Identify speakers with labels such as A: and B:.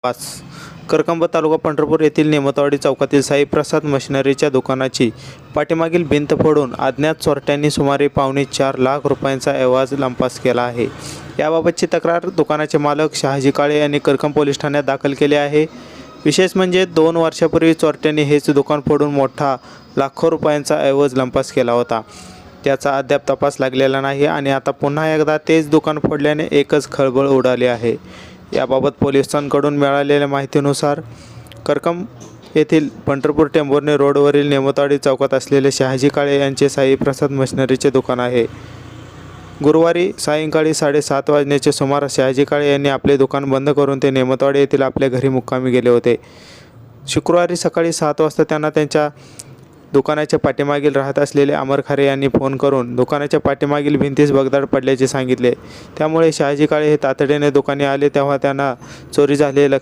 A: Pass Karkamb तालुका पंढरपूर येथील नेमतवाडी चौकातील साईप्रसाद मशिनरीच्या दुकानाची पाठीमागील भिंत फोडून अज्ञात चोरट्यांनी सुमारे 4.25 लाख रुपयांचा ऐवज लंपास केला आहे। याबाबतची तक्रार दुकानाचे मालक शहाजी काळे यांनी करकंब पोलीस ठाण्यात दाखल केली आहे। विशेष म्हणजे 2 वर्षापूर्वी चोरट्यांनी हेच दुकान फोडून मोठा लाखो रुपयांचा ऐवज लंपास केला होता। त्याचा अद्याप तपास लागलेला नाही आणि आता पुन्हा एकदा तेच दुकान फोडल्याने एकच खळबळ उडाली आहे। याबाबत पोलिसांकडून मिळालेल्या माहितीनुसार करकंब येथील पंढरपूर टेंभुर्णी रोडवरील नेमतवाडी चौकात असलेले शहाजी काळे यांचे साईप्रसाद मशिनरीचे दुकान आहे। गुरुवारी सायंकाळी 7:30 वाजण्याच्या सुमारास शहाजी काळे यांनी आपले दुकान बंद करून ते नेमतवाडी येथील आपल्या घरी मुक्कामी गेले होते। शुक्रवारी सकाळी 7 वाजता त्यांना त्यांच्या दुकानाच्या पाठीमागील राहत असलेले अमर खारे यांनी फोन करून दुकानाच्या पाठीमागील भिंतीस भगदाड पडल्याचे सांगितले। त्यामुळे शहाजी काळे हे तातडीने दुकानी आले तेव्हा त्यांना चोरी झालेले लक्षात